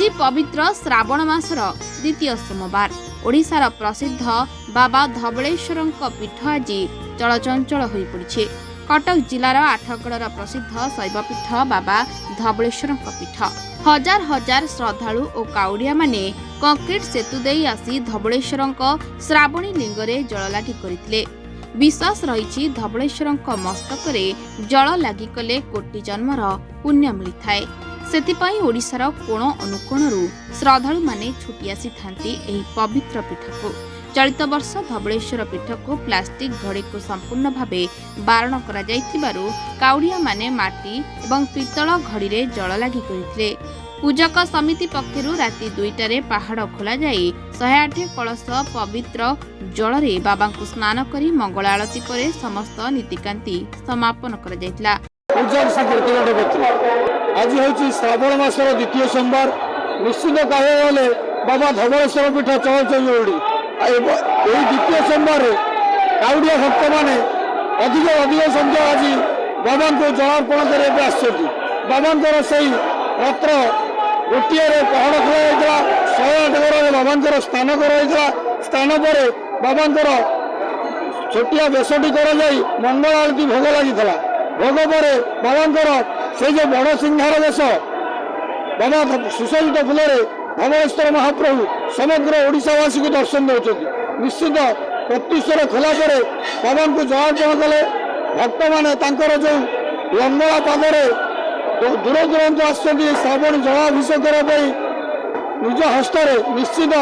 ଆଜି ପବିତ୍ର ଶ୍ରାବଣ ମାସର ଦ୍विତୀୟ सोमवार ओडिशार प्रसिद्ध बाबा धवळेश्वरଙ୍କ पीठ आज चलचंचल हो पड़ी। कटक जिलार आठगड़र प्रसिद्ध शैवपीठ बाबा धवळेश्वरଙ୍କ पीठ हजार हजार श्रद्धालु और काउड़िया माने कंक्रीट सेतु दे आसी धवळेश्वरଙ୍କ श्रावणी लिंगरे जल लागि करथिले। विश्वास रही धवळेश्वरଙ୍କ मस्तकरे जल लागि कले कोटि जन्मर पुण्य मिलिथाए। सेतिपाई ओडिशार कोण अनुकोणरू श्रद्धालु माने छुटी आसी थांती एही पवित्र पीठ को। चलित वर्ष धवळेश्वर पीठ को प्लास्टिक घड़ी को संपूर्ण भावे बारण करा जाइथिबारु काउड़िया माने माटी एवं पितल घड़ी रे जल लागि करिथिले। पूजक समिति पक्षरु राति 2टारे पहाड़ खोला जाई 108 कलश पवित्र जल रे बाबा को स्नान करी मंगल आरती परे समस्त नीतिकांति समापन करा जाइतला। आज हूँ श्रावण मासर द्वितीय सोमवार निश्चित कहे बाबा धवळेश्वर पीठ चलचंचल द्वितीय सोमवार काउड़िया भक्त मैंने अधिक अधिक संख्या आज बाबा को जलार्पण करने आसछन्ति। बाबा से रत्र गोटे पहाड़ खोला 108 गड़े बाबा स्नान कर स्नान पर बाबा छोटिया बेशटी कर मंगल आरती भोग लगी भोग पर बाबा से जो बड़ सिंहार देश बाबा सुसज्जित फूल धवळेश्वर महाप्रभु समग्र ओडिशावासी को दर्शन दौरान निश्चित प्रत्युषर खोला पर बाबा को जलार्पण कले। भक्त मैंने जो लंगड़ा पादे दूर दूरांत आश्रावणी जलाभिषेक करने निज हस्त निश्चित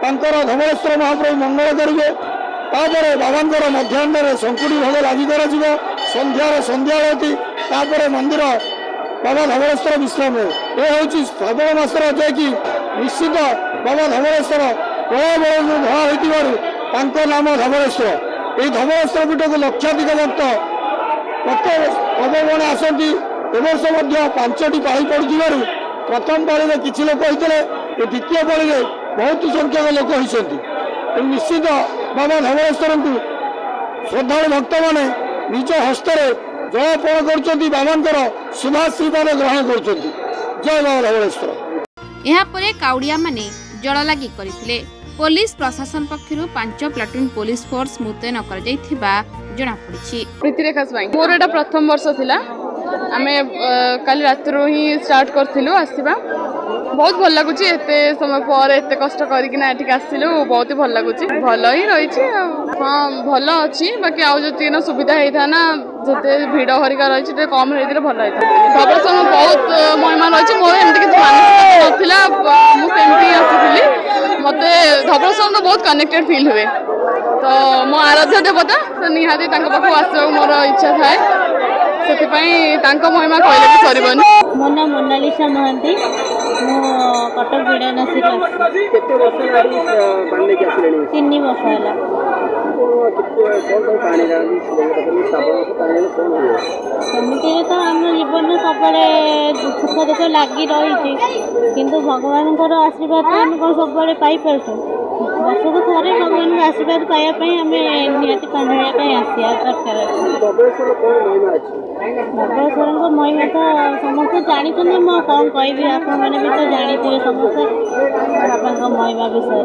धवळेश्वर महाप्रभु मंगल करेंगे। तापर बाबा मध्याह्न शंकुड़ी भोग लगी कर संध्यार संध्या आरती तापर मंदिर बाबा धवळेश्वर विश्राम ये हूँ श्रावण मासर जैकि निश्चित बाबा धवळेश्वर बड़ा बड़ा धड़ा हो नाम धवळेश्वर। ये धवळेश्वर पीठ को लक्षाधिक भक्त प्रत्येक पर्वण आसती एवर्ष 5टी पाଳି पड़ू प्रथम पाଳି किसी लोक होते द्वितीय पाଳି बहुत संख्यक लोक होती। निश्चित बाबा धवळेश्वर को श्रद्धा भक्त मैंने निज हस्ते जलार्पण कर बाबा शुभाशीर्वाद ग्रहण कर। जय बाबा धवळेश्वर। यहाँ परे काउड़िया माने जल लागि करथिले। पुलिस प्रशासन पक्षरु 5 प्लाटून पुलिस फोर्स मुतयन कर जाइथिबा जणा पड़िछि। प्रीतिरेखा स्वाई मोर एटा प्रथम वर्ष थिला। आमे काली रातरो ही स्टार्ट करथिलु आसीबा। बहुत भल लगुच एते समय पर एते कष्ट करिकिना एठी आसिलु बहुत भल लगुच। भल ही रहिछि। हाँ भल अछि बाकी आउ जति न सुविधा हेथा ना जते भीड़ हरिका रहिछि ते कम हेदिले भल हेता। धवळेश्वर बहुत महिमा रहिछि। मोर एमति किछ मानसिक नथिला मु सेमति आसिथिली। मते धवळेश्वर तो बहुत कनेक्टेड फील हुए। तो मो आराध्य देवता तो निहाती तांको पाखु आसो मोर इच्छा थाए। सेतिपई तांको महिमा कहले भी सरबनी। मो नाम मोनालिसा महांती मो कटक विड़ानासी केते वर्ष लागी पानी के आसिलेनी 3 वर्ष होला। सेमिति तो आम जीवन सब सुख दुख लगी रही किंतु भगवान आशीर्वाद आम कौन सब पाई पार्छु। वर्षक थे भगवान आशीर्वाद पाइबापी आम निहाती कांधाई आसिया दरकार। धवळेश्वर महिमा तो समस्त जानते कौन कहि आपण मैंने भी तो जानते समस्त बाबा महिमा विषय।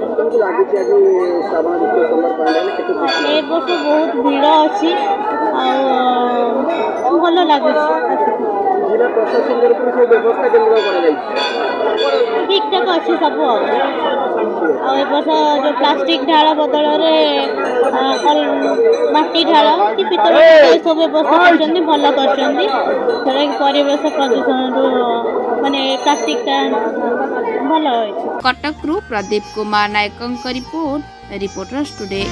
ए वर्ष बहुत भीड़ अच्छी भल लगुच। ठीक ठाक अच्छी सब वर्ष जो प्लास्टिक ढाल बदल माटी ढाल कि पितल सब व्यवस्था कर भल कर परिवेश प्रदूषण माने प्लास्टिक भल। Cuttack Pradeep Kumar Nayak report reporters today.